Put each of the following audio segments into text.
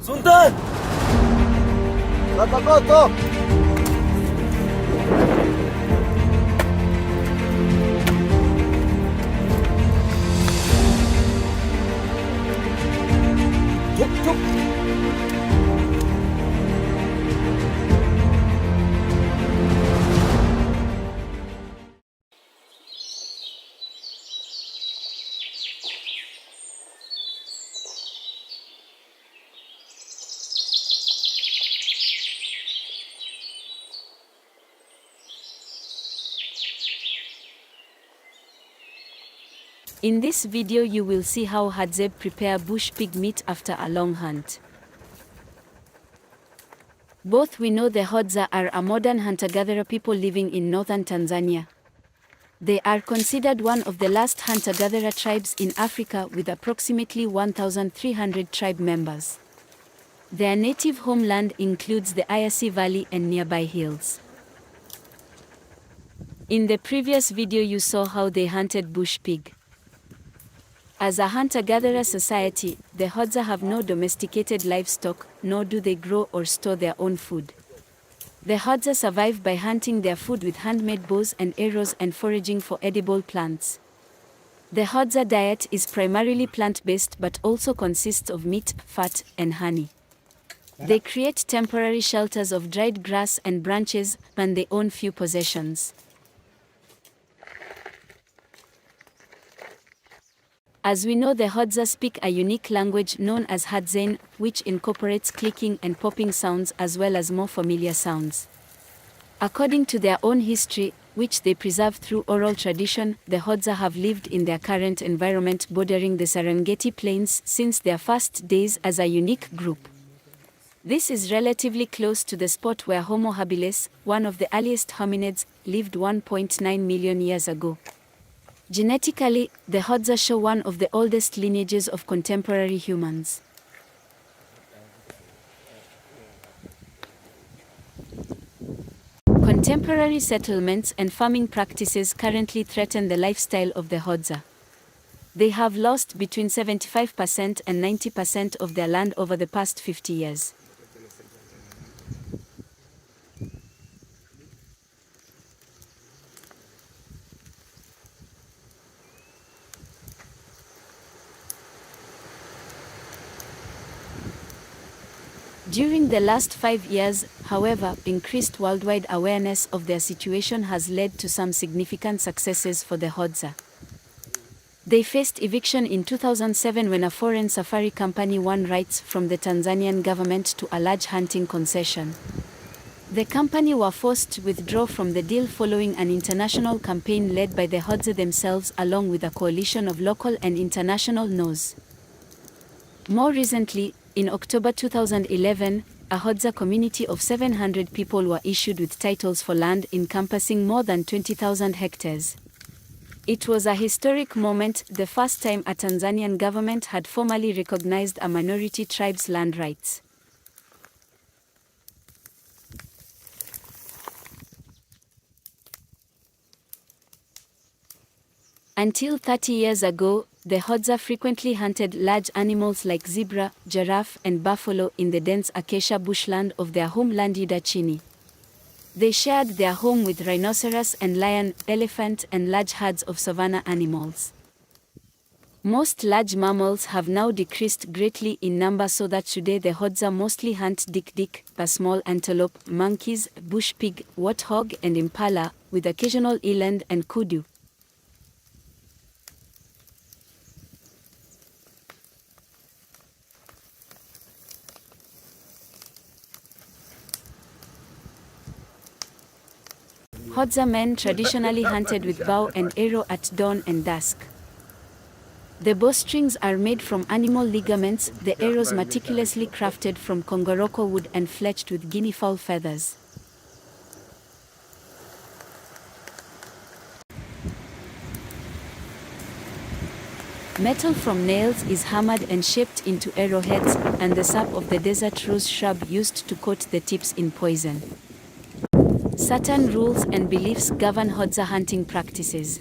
Sundan! Katakoto! Chúc chúc! In this video you will see how Hadzabe prepare bush pig meat after a long hunt. Both we know the Hadza are a modern hunter-gatherer people living in northern Tanzania. They are considered one of the last hunter-gatherer tribes in Africa with approximately 1,300 tribe members. Their native homeland includes the Ayasi Valley and nearby hills. In the previous video you saw how they hunted bush pig. As a hunter-gatherer society, the Hadza have no domesticated livestock, nor do they grow or store their own food. The Hadza survive by hunting their food with handmade bows and arrows and foraging for edible plants. The Hadza diet is primarily plant-based but also consists of meat, fat, and honey. They create temporary shelters of dried grass and branches, and they own few possessions. As we know, the Hadza speak a unique language known as Hadzane, which incorporates clicking and popping sounds as well as more familiar sounds. According to their own history, which they preserve through oral tradition, the Hadza have lived in their current environment bordering the Serengeti Plains since their first days as a unique group. This is relatively close to the spot where Homo habilis, one of the earliest hominids, lived 1.9 million years ago. Genetically, the Hadza show one of the oldest lineages of contemporary humans. Contemporary settlements and farming practices currently threaten the lifestyle of the Hadza. They have lost between 75% and 90% of their land over the past 50 years. During the last 5 years, however, increased worldwide awareness of their situation has led to some significant successes for the Hadza. They faced eviction in 2007 when a foreign safari company won rights from the Tanzanian government to a large hunting concession. The company were forced to withdraw from the deal following an international campaign led by the Hadza themselves along with a coalition of local and international NOs. More recently, in October 2011, a Hadza community of 700 people were issued with titles for land encompassing more than 20,000 hectares. It was a historic moment, the first time a Tanzanian government had formally recognized a minority tribe's land rights. Until 30 years ago, the Hadza frequently hunted large animals like zebra, giraffe, and buffalo in the dense acacia bushland of their homeland Yudachini. They shared their home with rhinoceros and lion, elephant, and large herds of savanna animals. Most large mammals have now decreased greatly in number so that today the Hadza mostly hunt dik-dik, a small antelope, monkeys, bush pig, warthog, and impala, with occasional eland and kudu. Hadza men traditionally hunted with bow and arrow at dawn and dusk. The bowstrings are made from animal ligaments, the arrows meticulously crafted from kongoroko wood and fletched with guinea fowl feathers. Metal from nails is hammered and shaped into arrowheads, and the sap of the desert rose shrub used to coat the tips in poison. Certain rules and beliefs govern Hadza hunting practices.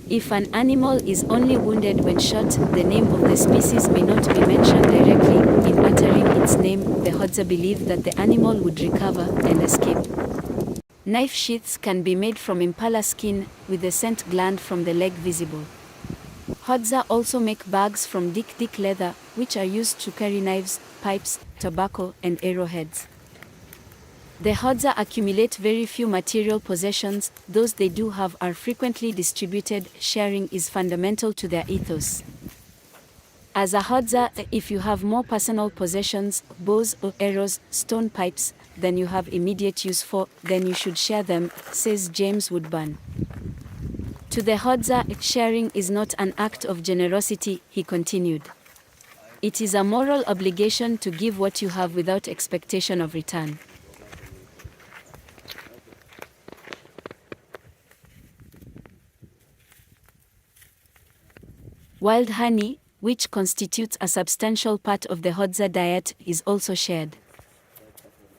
If an animal is only wounded when shot, the name of the species may not be mentioned directly in uttering its Hadzabe believe that the animal would recover and escape. Knife sheaths can be made from impala skin, with the scent gland from the leg visible. Hadzabe also make bags from dik leather, which are used to carry knives, pipes, tobacco, and arrowheads. The Hadzabe accumulate very few material possessions, those they do have are frequently distributed. Sharing is fundamental to their ethos. As a Hadzabe, if you have more personal possessions, bows or arrows, stone pipes, than you have immediate use for, then you should share them, says James Woodburn. To the Hadzabe, sharing is not an act of generosity, he continued. It is a moral obligation to give what you have without expectation of return. Wild honey, which constitutes a substantial part of the Hadzabe diet, is also shared.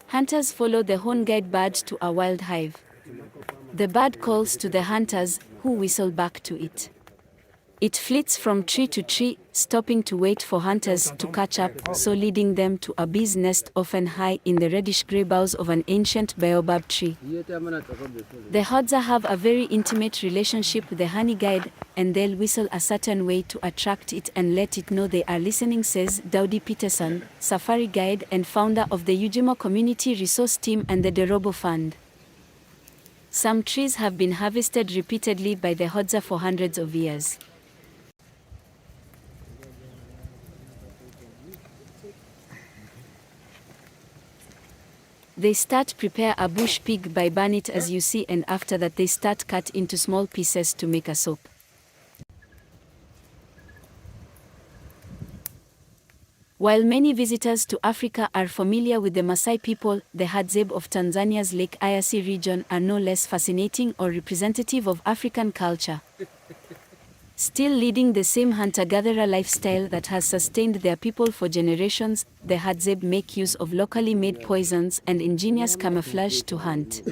Hunters follow the horn-guide bird to a wild hive. The bird calls to the hunters, who whistle back to it. It flits from tree to tree, stopping to wait for hunters to catch up, so leading them to a bee's nest often high in the reddish-gray boughs of an ancient baobab tree. The Hadzabe have a very intimate relationship with the honey guide, and they'll whistle a certain way to attract it and let it know they are listening, says Dowdy Peterson, safari guide and founder of the Ujimo Community Resource Team and the Dorobo Fund. Some trees have been harvested repeatedly by the Hadzabe for hundreds of years. They prepare a bush pig by burn it as you see, and after that they cut into small pieces to make a soap. While many visitors to Africa are familiar with the Maasai people, the Hadzabe of Tanzania's Lake Eyasi region are no less fascinating or representative of African culture. Still leading the same hunter-gatherer lifestyle that has sustained their people for generations, the Hadzabe make use of locally made poisons and ingenious camouflage to hunt.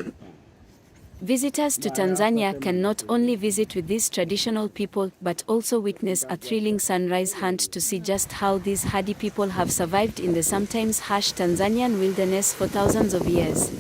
Visitors to Tanzania can not only visit with these traditional people but also witness a thrilling sunrise hunt to see just how these hardy people have survived in the sometimes harsh Tanzanian wilderness for thousands of years.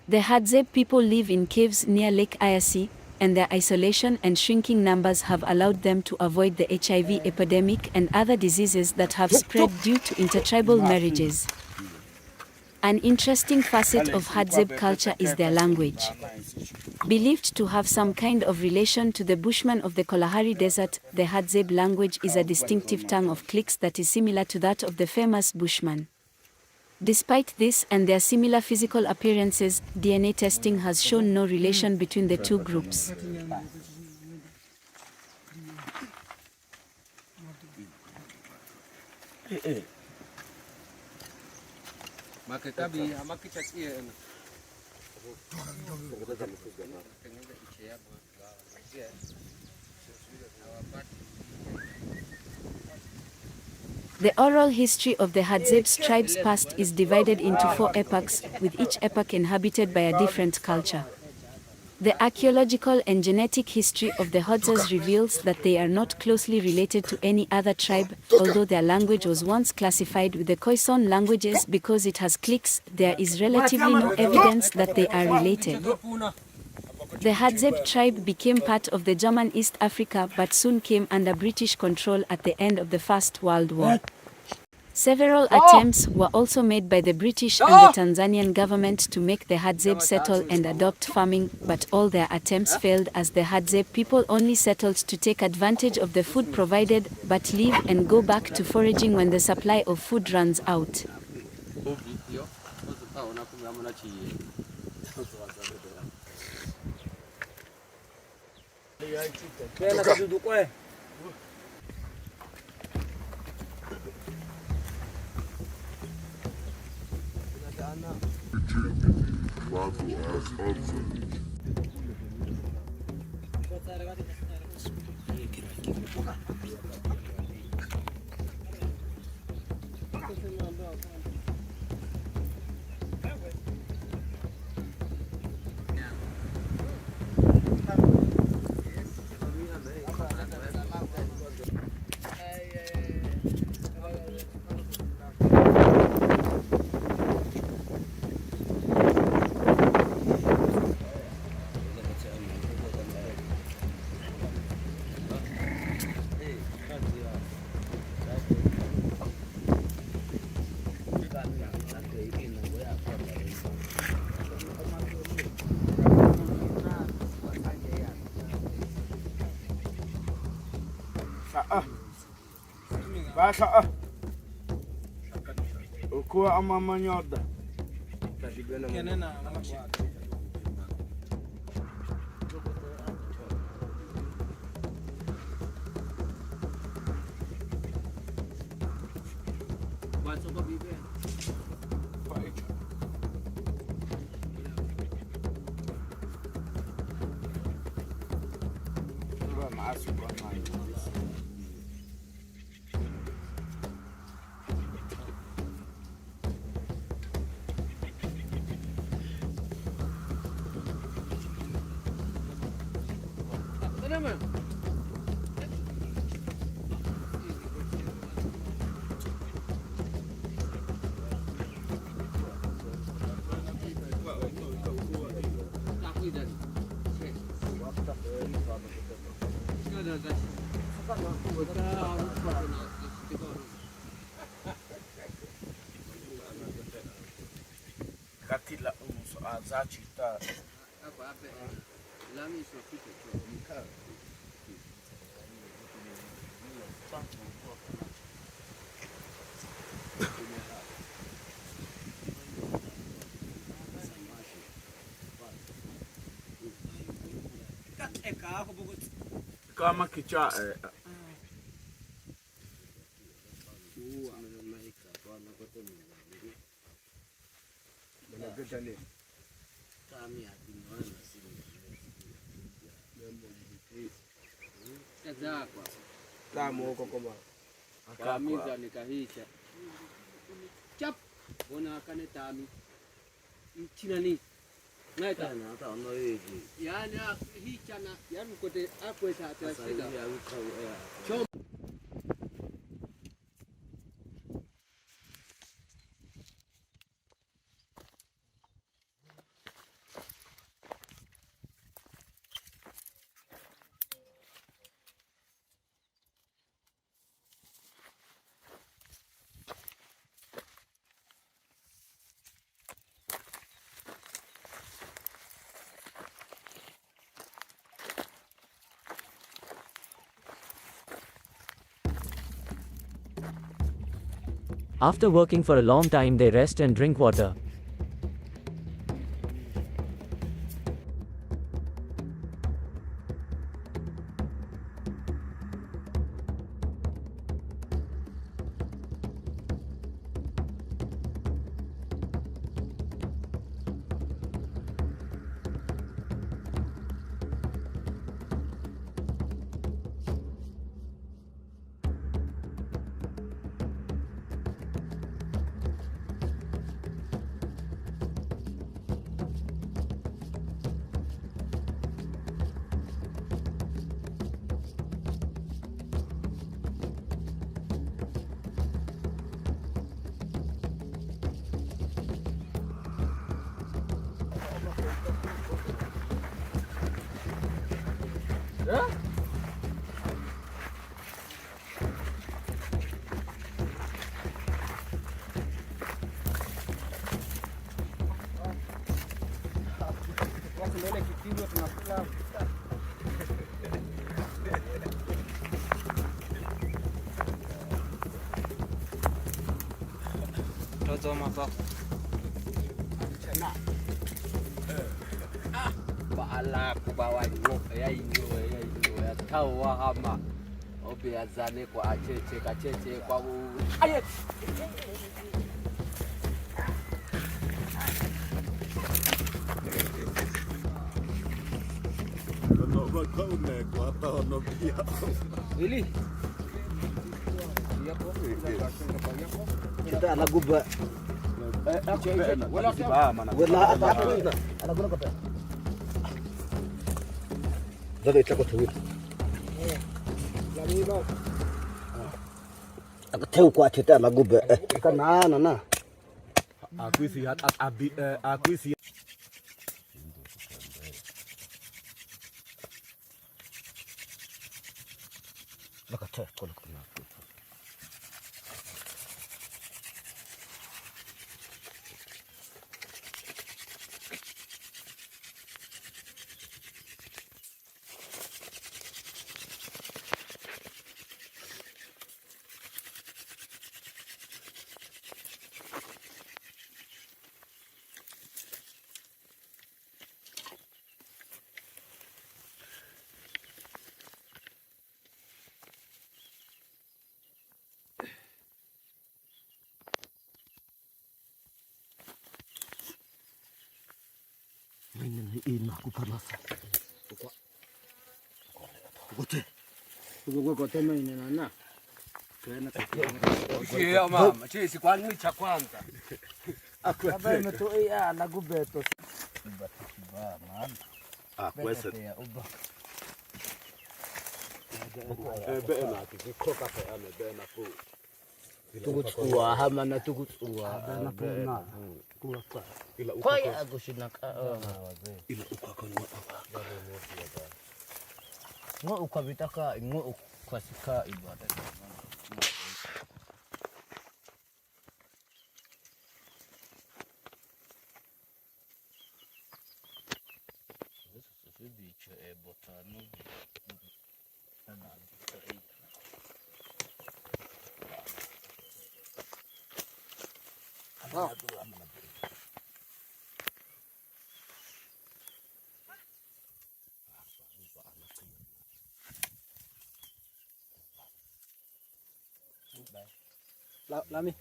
The Hadzabe people live in caves near Lake Eyasi, and their isolation and shrinking numbers have allowed them to avoid the HIV epidemic and other diseases that have spread due to intertribal marriages. An interesting facet of Hadzabe culture is their language. Believed to have some kind of relation to the Bushmen of the Kalahari Desert, the Hadzabe language is a distinctive tongue of clicks that is similar to that of the famous Bushman. Despite this and their similar physical appearances, DNA testing has shown no relation between the two groups. The oral history of the Hadzabe tribe's past is divided into 4 epochs, with each epoch inhabited by a different culture. The archaeological and genetic history of the Hadzabe reveals that they are not closely related to any other tribe, although their language was once classified with the Khoisan languages because it has clicks. There is relatively no evidence that they are related. The Hadzabe tribe became part of the German East Africa but soon came under British control at the end of the First World War. Several attempts were also made by the British and the Tanzanian government to make the Hadzabe settle and adopt farming, but all their attempts failed as the Hadzabe people only settled to take advantage of the food provided, but leave and go back to foraging when the supply of food runs out. Basa ukuwa ama manyoda. Katila unso azachita. Lami sofito chomika. Kama kicha tamu huko koma akamiza nikahisha chap bona akane tami chinani naita hata ono hivi yani hicha na yani kote akweta atasida chom. After working for a long time, they rest and drink water. Toto mapa. Baala kubawa ya tahu hama obiazane kwa acheche kwa aye no kone kwa tono pia Ili. Kita lagu ba. Wala apa lagu apa? Jadi cakap tu. Aku tahu kuat cerita lagu ba. Kan na. aku isi aku isi Lekat cek kalau kena. Ini aku panas. Kote. Kote maini na. Kia mama, chisi kwa nini cha kwanza? Baba imetoa lagu beto. Kwese. Bena kikoka pa ame bena fu. Tukutsua hama na tukutsua. Bena puna. Kuapa. Ila uka. Kwa ya agushinaka. Ila uka kwa nwa apa. Ngo ukabitaka ngo ukwasika ibada. Lami.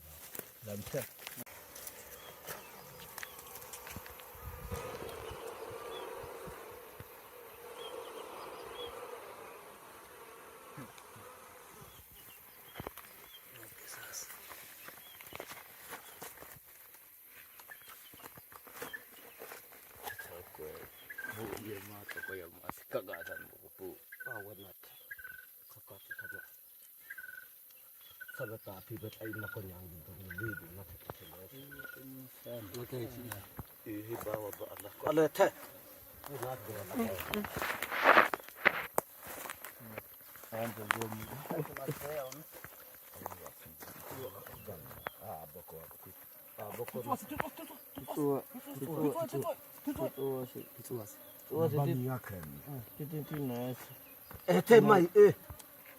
Sabat tapi bet ay nakon yang dito ni bibi nakita bawa ba Allah ko ala ta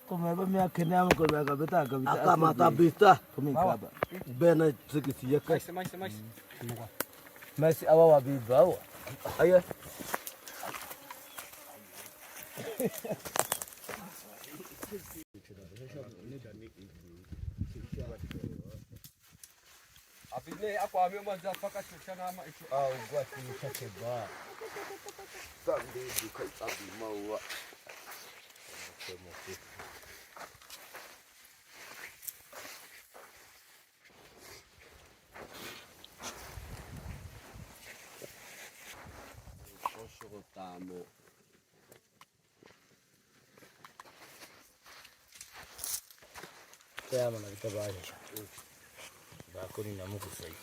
Kome ba miya kenya mo kome kabita akamata bita kumikaba bena sikisi yaka Messi awa wa bibawa aya Apile apa ame mwanza paka chushana ama ichu. gwa kushake ba Sandi dukai abi maua. Tamo. kaya mana kita baca ba ko ni namu kusai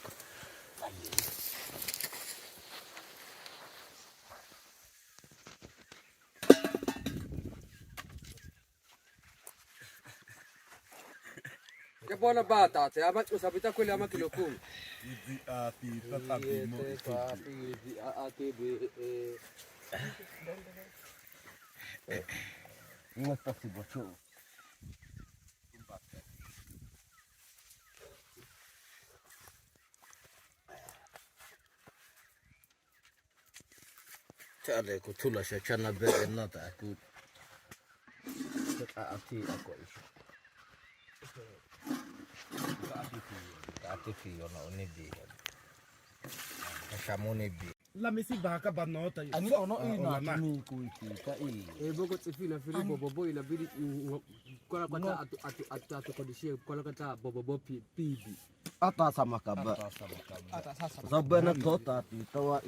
Ya bona bata, te ama usapita kweli ama kilo 10. Hizi api tatabi mo ngota si bocho Chale kutula shachana be nata aku ati ako isho ati fi ona onebi kashamone bi La misi baka banota ani ono ina tumi kuita Boko tsifina fili bobobo ila bidi kola kata atu kodishie kola kata bobobo pibi. ata sama kaba sabana tota ti tawa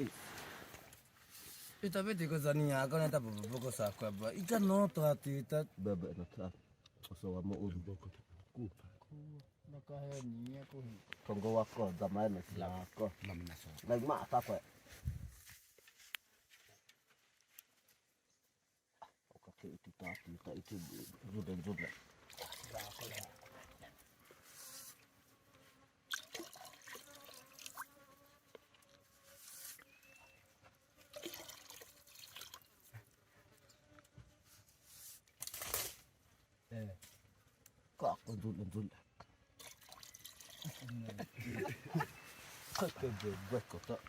ita beti ko zania ko neta bobo sa kwa ba ika no to ati ita baba na ta so wa mo udu boko ku nakahe ni ko kongo wako zamani sila wako namna so like ma ta kwa okay ita itu judan kok judan kota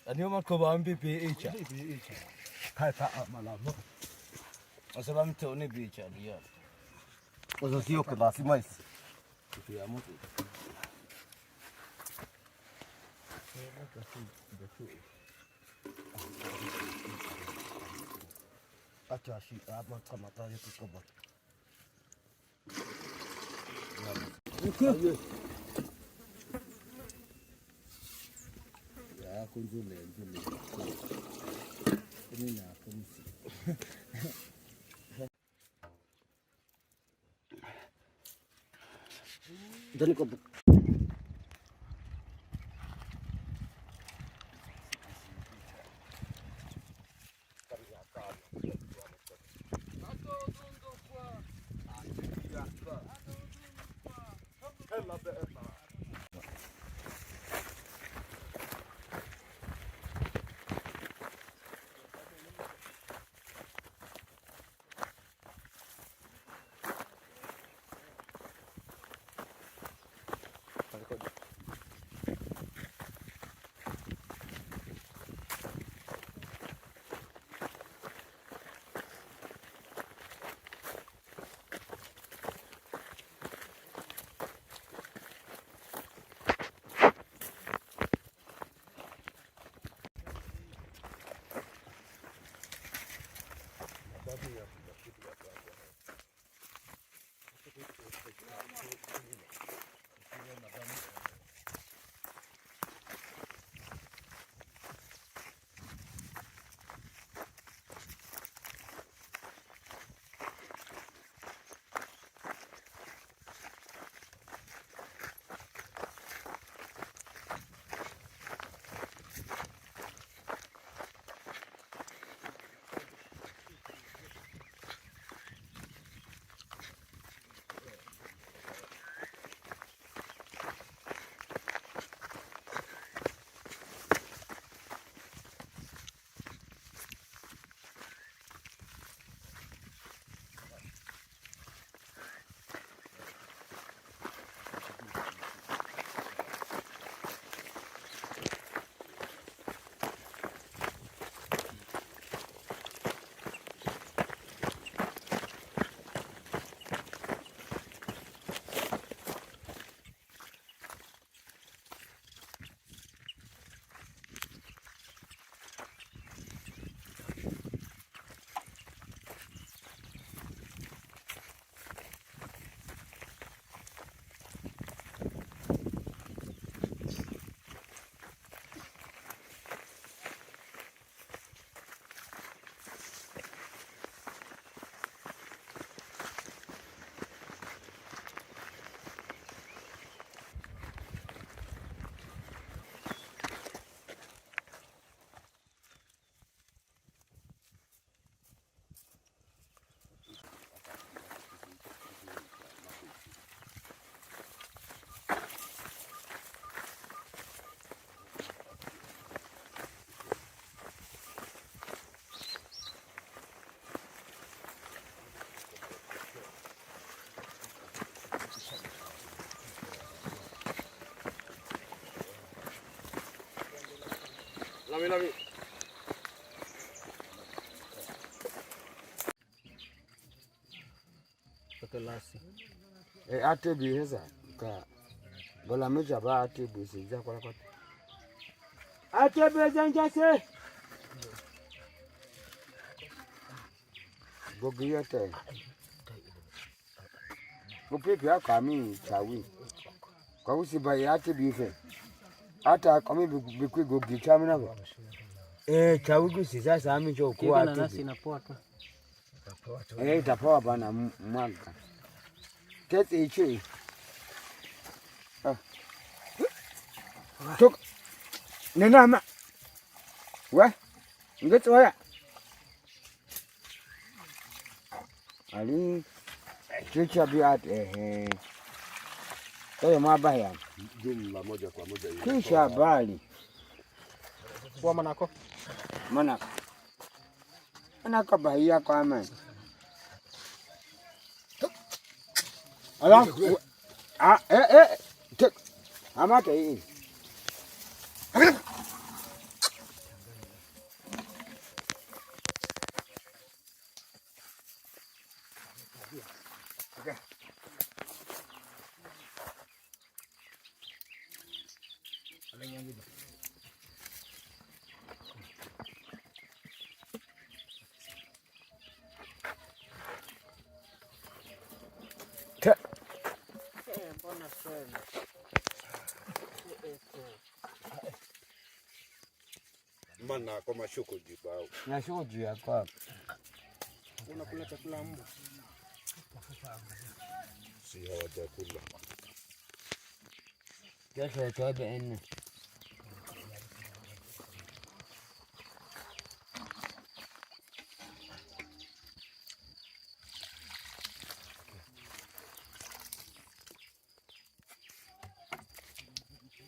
ani ma ko ba mbipi icha kai ta malamo asaba mto ne bicha dia ozo sio ke basi mais ya mtu Acha shi ama kama tayo tukoba. Ya kunjule njule. Ini na kumsi. Dani ko Lami. Pekelasi. Ate biheza ka bola meja ba ate bisi ja kwa kwa. Ate beza njase. Bogi yote. Mupepe akami chawi. Kwa usiba ate bife. Ata kami bikwi gogi chamina go. Chawi gusi sasa ami cho kwa ate. Nasi na poa tu. Itapoa bana mwanga. Tete ichi. Tuk. Nena ma. Wa. Ngeto ya. Ali chicha biat Kaya mabaya. Jumla moja kwa moja. Kisha bali. Kwa manako. Manaka bahia kwa amani. Alafu tek amata hii. Mana kwa mashuko jibao. Na shuko yako. Unakula chakula mbwa. Si hawajakula. Kesho tobe ene.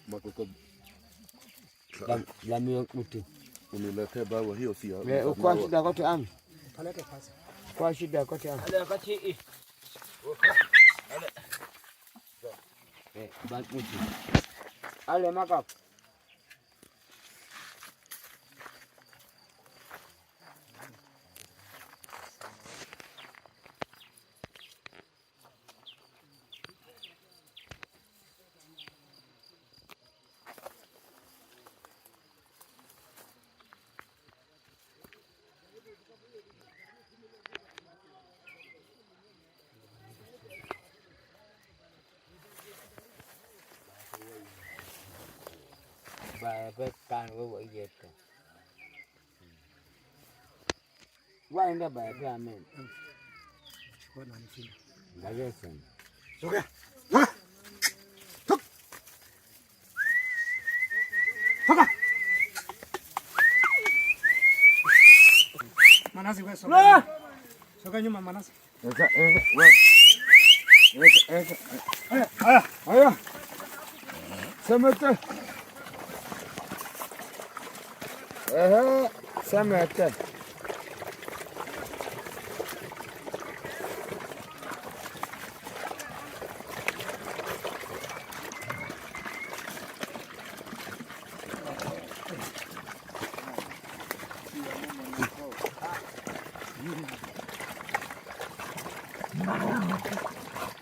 Makoko. La mio kuti. Uniletee bawa hiyo si hapo. Wewe uko shida kote am. Kaleke pasi. Kwa shida kote am. Ale kati. Bakuti. Ale makap. Bài cái can của vợ dệt rồi. Quay ra bài cái mình. Bài cái gì? Okay. Manasi wewe soka. Soka nyuma Manasi. Aya. Semete. Semete.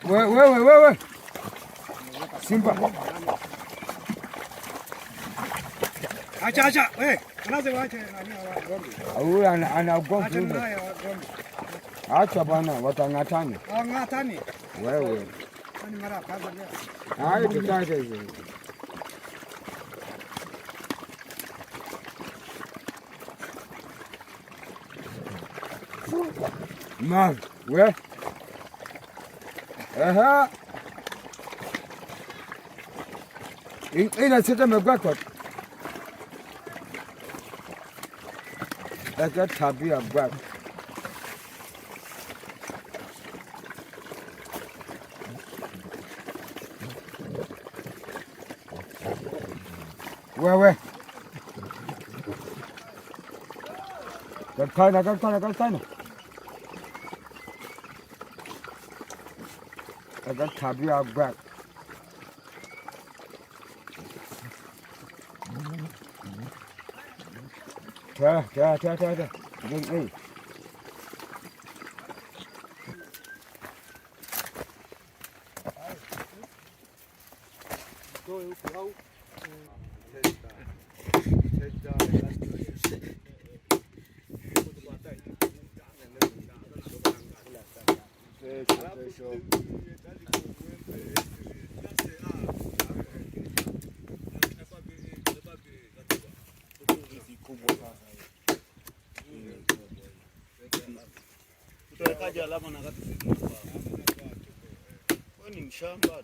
Wewe. Simba. Acha. Wewe, Manasi waache nani wa ng'ombe. Huyu ana ugomvi. Acha naye wa ng'ombe. Acha bwana watangatani. Ng'atani. Wewe. Ni mara kwanza leo. Hayo tutaje hizo. Man, we. Aha. Ina sita megwako. Eka tabia bwa. Wewe. Kakana. Eka tabia bwa. Ta. Hey. Tutawekaje alama na kati? Wewe ni mshamba.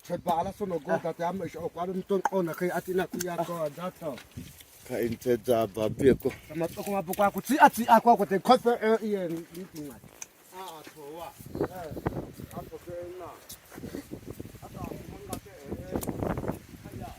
Sebala sono goda te amo o kwalo ton ona kai atina ku ya ko data. Ka inteza babeko. Kama tsoko mapo kwa ku ati akwa ko te kofe e meeting ma. Towa. Apo ke na. Ata manga te haya.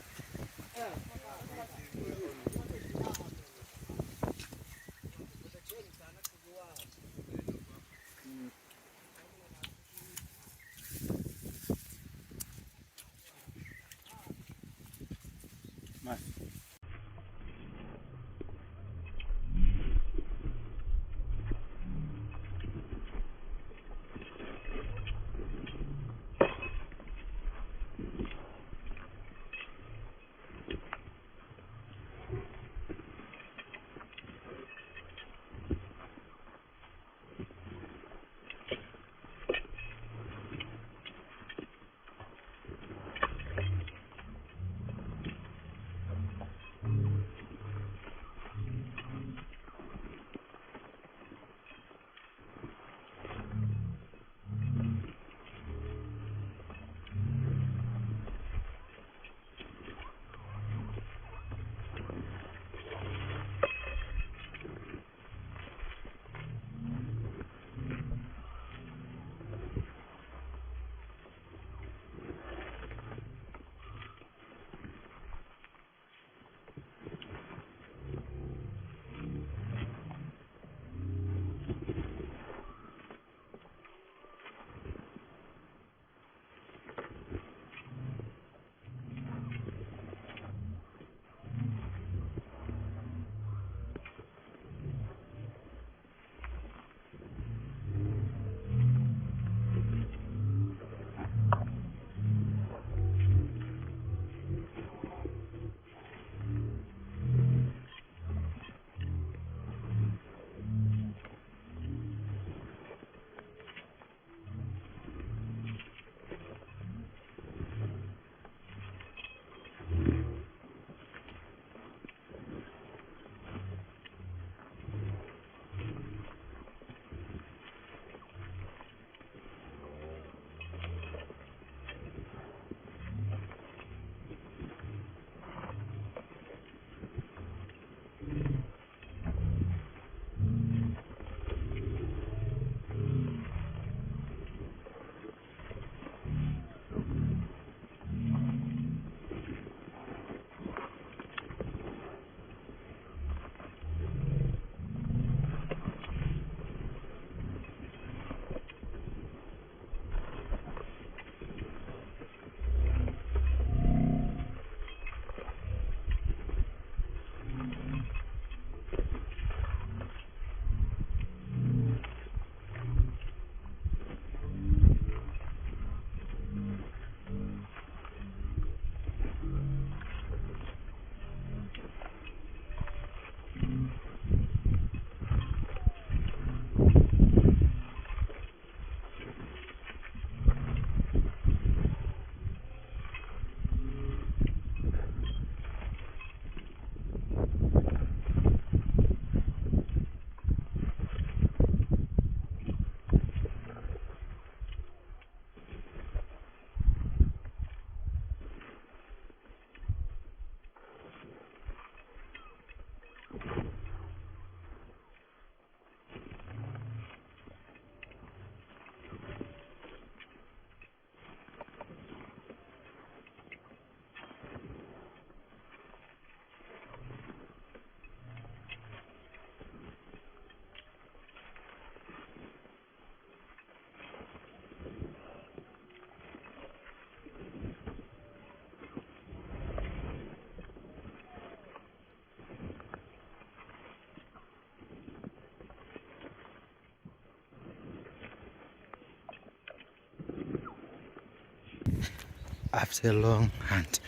After a long hunt,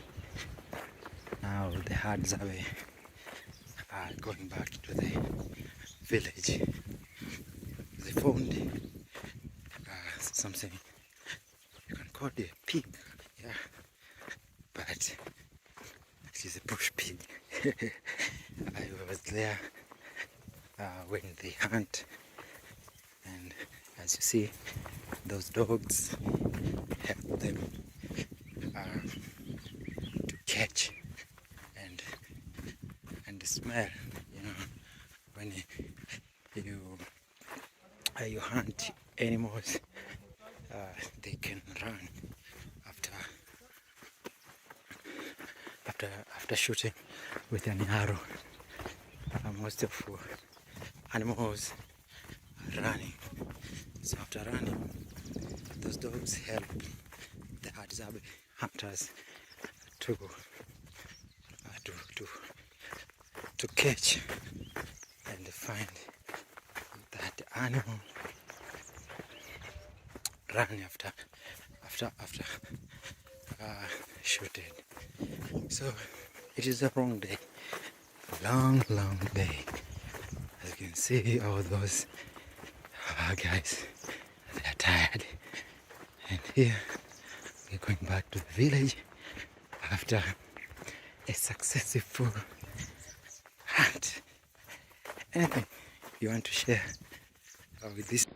now the Hadzabe are going back to the village. They found something you can call it a pig, yeah, but This is a bush pig. I was there when they hunt, and as you see, those dogs help them to catch and the smell. You know, when you hunt animals, they can run after shooting with an arrow. Most of animals are running. So after running, those dogs help the Hadzabe hunters to catch and find that animal run after shooting. So it is a long day, long day. As you can see, all those guys, they are tired, and here we're going back to the village after a successful hunt. Anything you want to share with this?